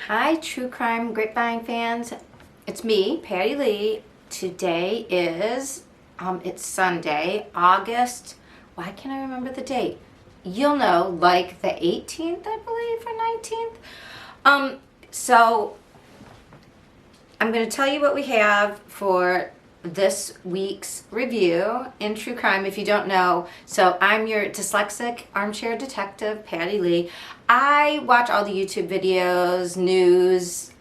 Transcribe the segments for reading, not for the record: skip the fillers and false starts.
Hi, true crime grapevine fans. It's me, Patti Lee. Today is, it's Sunday, August. Why can't I remember the date? You'll know, like the 18th, I believe, or 19th. So I'm going to tell you what we have for this week's review in true crime, if you don't know. So I'm your dyslexic armchair detective, Patti Lee. I watch all the YouTube videos, news,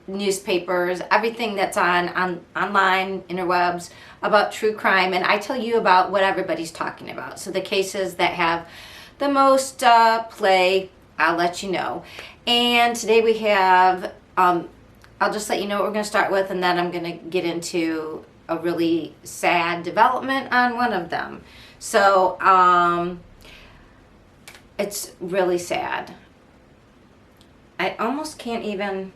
newspapers, everything that's online, interwebs about true crime, and I tell you about what everybody's talking about. So the cases that have the most play, I'll let you know. And today we have, I'll just let you know what we're going to start with, and then I'm going to get into a really sad development on one of them. So, it's really sad. I almost can't even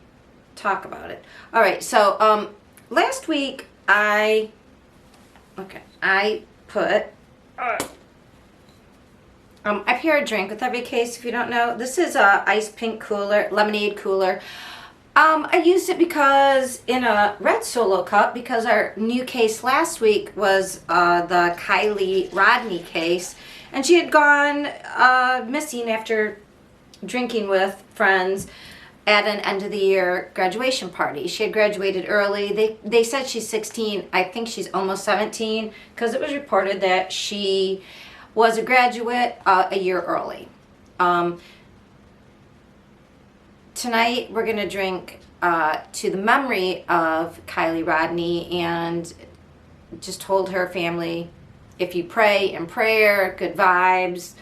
talk about it. All right, so last week I put I pair a drink with every case. If you don't know, this is a ice pink cooler, lemonade cooler. I used it because in a red Solo cup, because our new case last week was the Kiely Rodni case, and she had gone missing after drinking with friends at an end of the year graduation party. She had graduated early. They said she's 16. I think she's almost 17, because it was reported that she was a graduate a year early. Tonight we're going to drink to the memory of Kiely Rodni, and just told her family, if you pray in prayer, good vibes,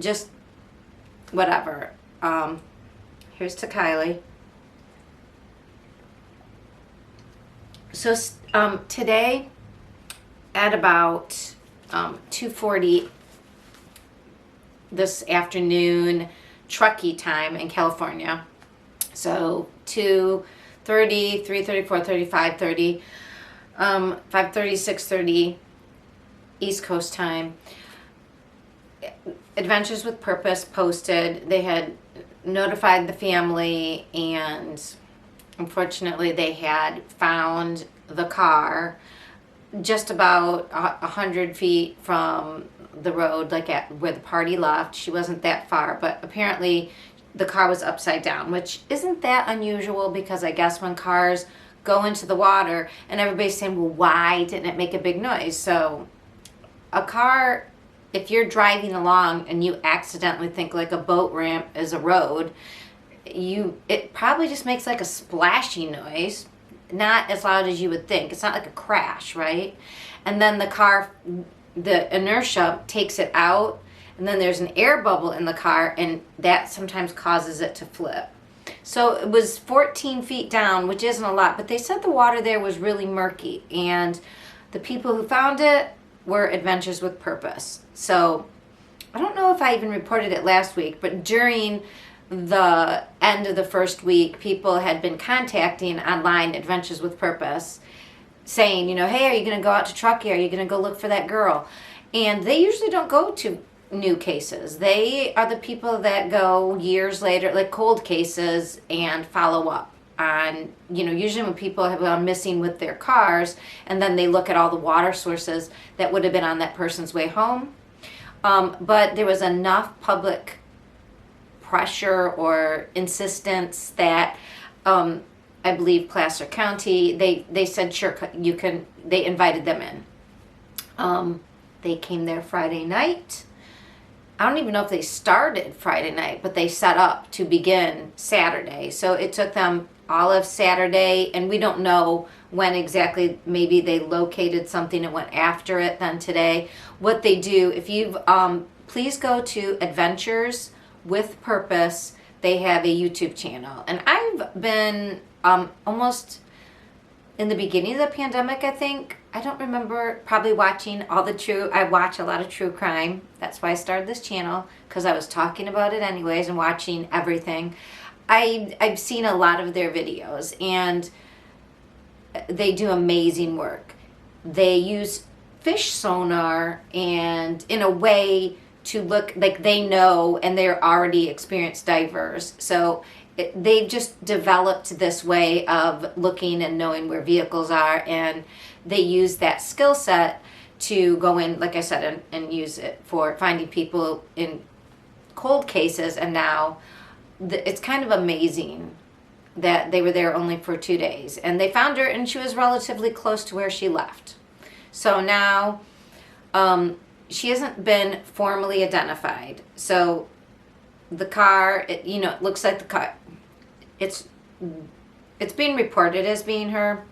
just whatever. Here's to Kiely. So today at about 2:40 this afternoon, truckee time in California. So 2:30, 3:30, 4:30, 5:30, 5:30, 6:30 East Coast time. Adventures with Purpose posted. They had notified the family, and unfortunately they had found the car just about 100 feet from the road, like at where the party left. She wasn't that far, but apparently the car was upside down, which isn't that unusual, because I guess when cars go into the water, and everybody's saying, well, why didn't it make a big noise? So a car, if you're driving along and you accidentally think like a boat ramp is a road, it probably just makes like a splashing noise, not as loud as you would think. It's not like a crash, right? And then the car, the inertia takes it out, and then there's an air bubble in the car, and that sometimes causes it to flip. So it was 14 feet down, which isn't a lot, but they said the water there was really murky, and the people who found it were Adventures with Purpose. So I don't know if I even reported it last week, but during the end of the first week, people had been contacting online Adventures with Purpose, saying, you know, hey, are you going to go out to Truckee? Are you going to go look for that girl? And they usually don't go to new cases. They are the people that go years later, like cold cases, and follow up on, you know, usually when people have gone missing with their cars, and then they look at all the water sources that would have been on that person's way home. But there was enough public pressure or insistence that I believe Placer County, they said, sure, you can, they invited them in. They came there Friday night. I don't even know if they started Friday night, but they set up to begin Saturday. So it took them all of Saturday, and we don't know when exactly. Maybe they located something and went after it then today. What they do, if you've, please go to Adventures with Purpose. They have a YouTube channel, and I've been almost in the beginning of the pandemic, I think. I don't remember probably watching all the true, I watch a lot of true crime. That's why I started this channel, because I was talking about it anyways and watching everything. I've seen a lot of their videos, and they do amazing work. They use fish sonar, and in a way to look like they know, and they're already experienced divers. So they've just developed this way of looking and knowing where vehicles are, and they use that skill set to go in, like I said, and use it for finding people in cold cases. And now it's kind of amazing that they were there only for 2 days, and they found her, and she was relatively close to where she left. So now she hasn't been formally identified. So the car, it looks like the car, it's being reported as being her.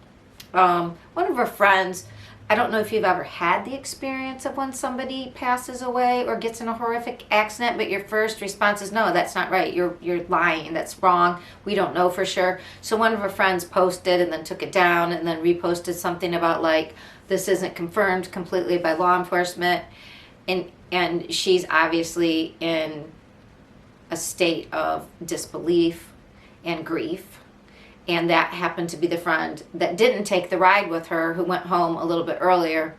One of her friends, I don't know if you've ever had the experience of when somebody passes away or gets in a horrific accident, but your first response is, no, that's not right. You're lying. That's wrong. We don't know for sure. So one of her friends posted and then took it down and then reposted something about like, this isn't confirmed completely by law enforcement. And she's obviously in a state of disbelief and grief. And that happened to be the friend that didn't take the ride with her, who went home a little bit earlier,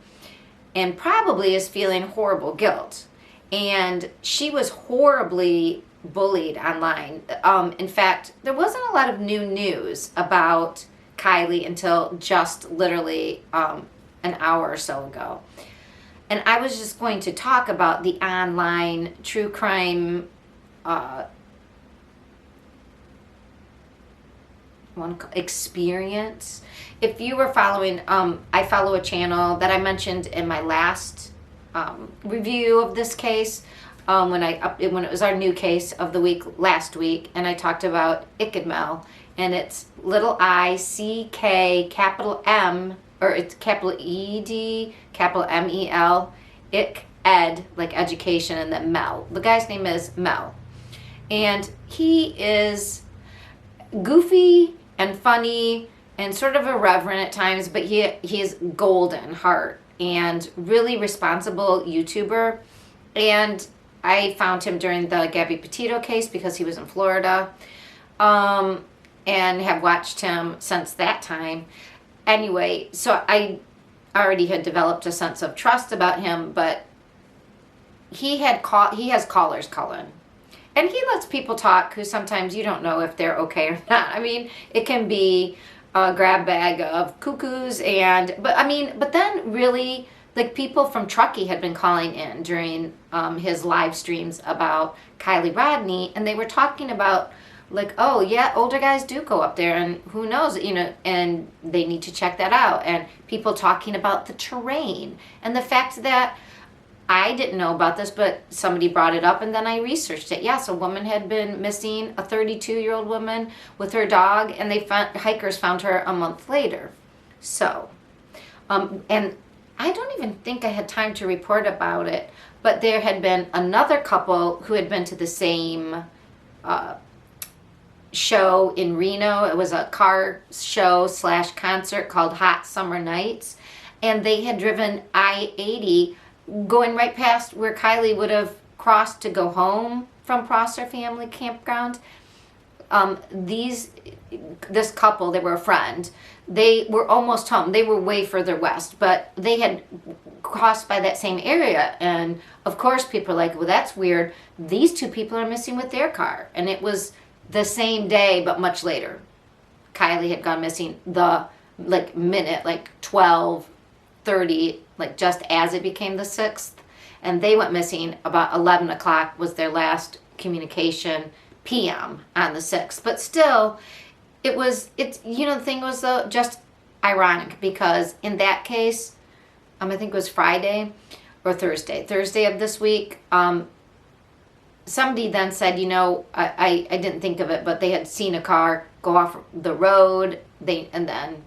and probably is feeling horrible guilt. And she was horribly bullied online. In fact, there wasn't a lot of new news about Kiely until just literally an hour or so ago. And I was just going to talk about the online true crime experience. If you were following, I follow a channel that I mentioned in my last review of this case, when it was our new case of the week last week, and I talked about Ickadmel, and it's little I, C, K, capital M, or it's capital E-D, capital M-E-L, Ick, Ed, like education, and then Mel. The guy's name is Mel. And he is goofy and funny and sort of irreverent at times, but he is golden heart and really responsible YouTuber. And I found him during the Gabby Petito case because he was in Florida, and have watched him since that time. Anyway, so I already had developed a sense of trust about him, but he has callers call in. And he lets people talk who sometimes you don't know if they're okay or not. I mean, it can be a grab bag of cuckoos, but then really, like, people from Truckee had been calling in during his live streams about Kiely Rodni, and they were talking about, like, oh yeah, older guys do go up there, and who knows, and they need to check that out. And people talking about the terrain and the fact that I didn't know about this, but somebody brought it up, and then I researched it. Yes, a woman had been missing, a 32-year-old woman with her dog, and hikers found her a month later. So, and I don't even think I had time to report about it, but there had been another couple who had been to the same show in Reno. It was a car show / concert called Hot Summer Nights, and they had driven I-80 going right past where Kiely would have crossed to go home from Prosser Family Campground. This couple, they were a friend, they were almost home. They were way further west, but they had crossed by that same area. And of course people are like, well, that's weird. These two people are missing with their car. And it was the same day, but much later. Kiely had gone missing the minute, 12:30, just as it became the 6th, and they went missing about 11 o'clock was their last communication p.m. on the 6th. But still, the thing was, though, just ironic, because in that case, I think it was Friday or Thursday of this week, somebody then said, I didn't think of it, but they had seen a car go off the road, and then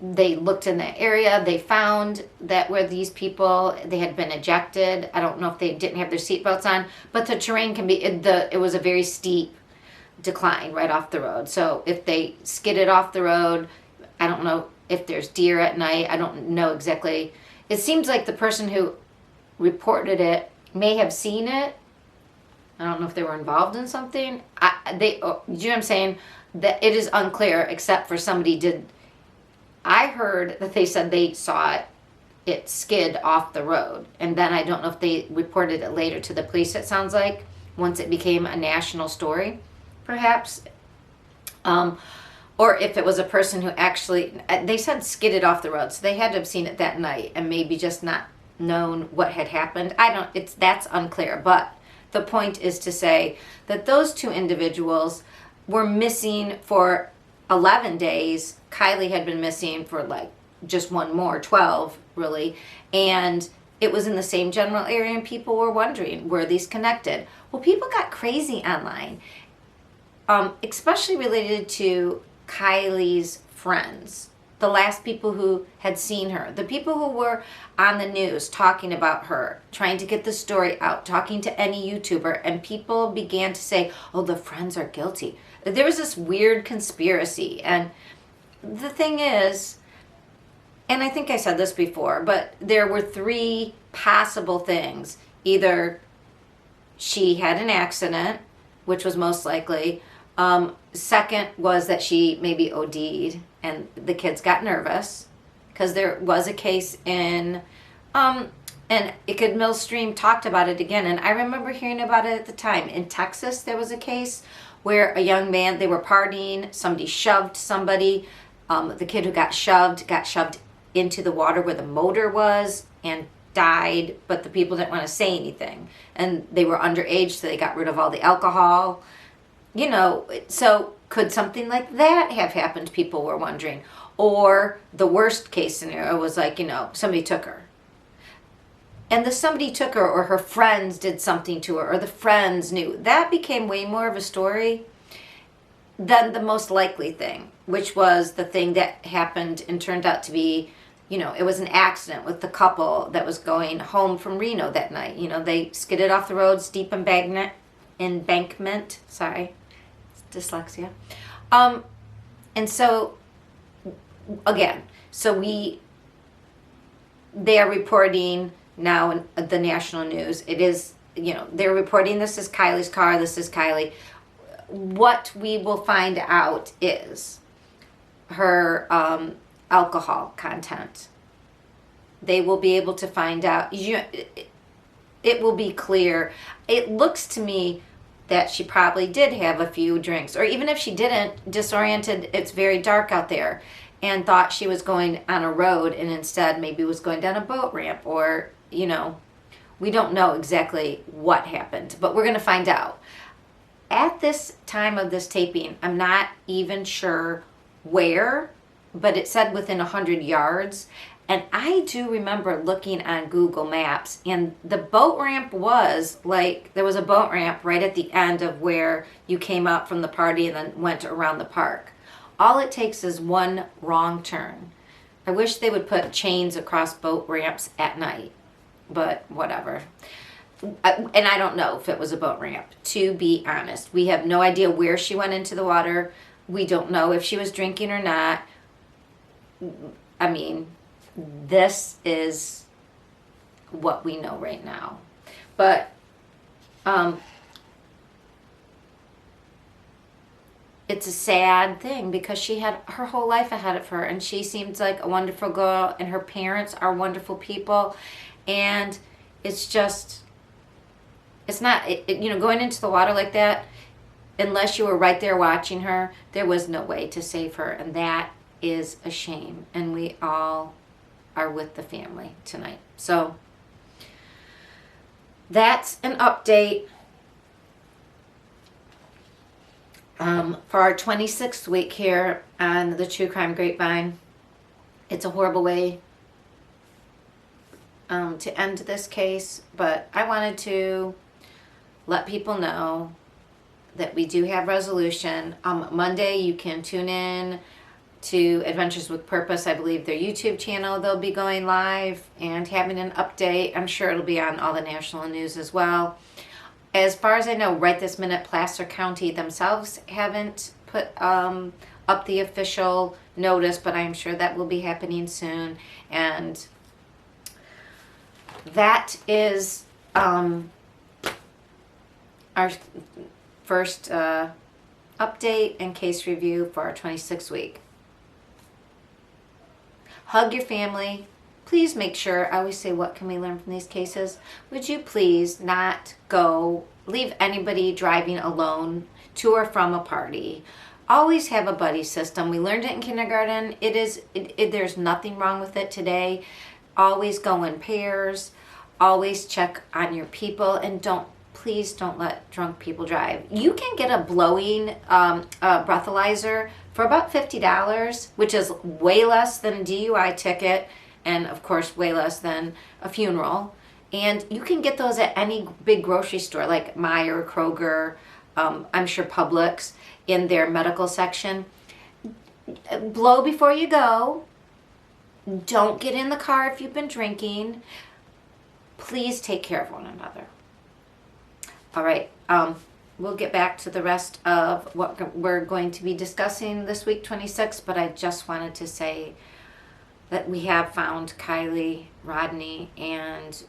they looked in that area. They found that where these people, they had been ejected. I don't know if they didn't have their seatbelts on, but the terrain can be, it was a very steep decline right off the road. So if they skidded off the road, I don't know if there's deer at night. I don't know exactly. It seems like the person who reported it may have seen it. I don't know if they were involved in something. Do you know what I'm saying? That it is unclear, except for somebody did. I heard that they said they saw it it skid off the road. And then I don't know if they reported it later to the police, it sounds like, once it became a national story, perhaps. Or if it was a person who actually, they said skidded off the road, so they had to have seen it that night and maybe just not known what had happened. That's unclear, but the point is to say that those two individuals were missing for 11 days. Kiely had been missing for like just one more, 12 really, and it was in the same general area, and people were wondering, were these connected? Well, people got crazy online, especially related to Kiely's friends, the last people who had seen her, the people who were on the news talking about her, trying to get the story out, talking to any YouTuber, and people began to say, oh, the friends are guilty. There was this weird conspiracy, and the thing is, and I think I said this before, but there were three possible things. Either she had an accident, which was most likely. Second was that she maybe OD'd and the kids got nervous, because there was a case in, and Icked Millstream talked about it again, and I remember hearing about it at the time. In Texas, there was a case where a young man, they were partying, somebody shoved somebody. The kid who got shoved into the water where the motor was and died, but the people didn't want to say anything. And they were underage, so they got rid of all the alcohol. You know, so could something like that have happened? People were wondering. Or the worst case scenario was like, you know, somebody took her. And the somebody took her, or her friends did something to her, or the friends knew. That became way more of a story than the most likely thing, which was the thing that happened and turned out to be, you know, it was an accident with the couple that was going home from Reno that night. You know, they skidded off the road, steep embankment, sorry, dyslexia. And so, again, they are reporting now in the national news. It is, you know, they're reporting this is Kiely's car, this is Kiely. What we will find out is her alcohol content. They will be able to find out. It will be clear. It looks to me that she probably did have a few drinks, or even if she didn't, disoriented, it's very dark out there, and thought she was going on a road and instead maybe was going down a boat ramp, or, you know, we don't know exactly what happened, but we're going to find out. At this time of this taping, I'm not even sure where, but it said within 100 yards. And I do remember looking on Google Maps, and the boat ramp was like, there was a boat ramp right at the end of where you came out from the party and then went around the park. All it takes is one wrong turn. I wish they would put chains across boat ramps at night, but whatever. And I don't know if it was a boat ramp, to be honest. We have no idea where she went into the water. We don't know if she was drinking or not. I mean, this is what we know right now. But it's a sad thing, because she had her whole life ahead of her, and she seems like a wonderful girl, and her parents are wonderful people, and it's just, it's not, you know, going into the water like that, unless you were right there watching her, there was no way to save her, and that is a shame, and we all are with the family tonight. So that's an update for our 26th week here on the True Crime Grapevine. It's a horrible way to end this case, but I wanted to let people know that we do have resolution. Monday you can tune in to Adventures with Purpose, I believe their YouTube channel. They'll be going live and having an update. I'm sure it'll be on all the national news as well. As far as I know, right this minute, Placer County themselves haven't put up the official notice, but I'm sure that will be happening soon. And that is our first update and case review for our 26th week. Hug your family, please make sure, I always say, what can we learn from these cases? Would you please not leave anybody driving alone to or from a party. Always have a buddy system. We learned it in kindergarten. There's nothing wrong with it today. Always go in pairs. Always check on your people, and please don't let drunk people drive. You can get a blowing breathalyzer for about $50, which is way less than a DUI ticket, and of course way less than a funeral. And you can get those at any big grocery store like Meijer, Kroger, I'm sure Publix, in their medical section. Blow before you go. Don't get in the car if you've been drinking. Please take care of one another. All right, we'll get back to the rest of what we're going to be discussing this week, 26, but I just wanted to say that we have found Kiely Rodni, and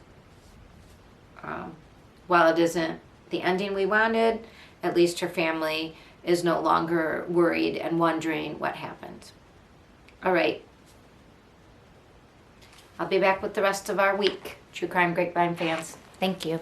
while it isn't the ending we wanted, at least her family is no longer worried and wondering what happened. All right. I'll be back with the rest of our week, True Crime Grapevine fans. Thank you.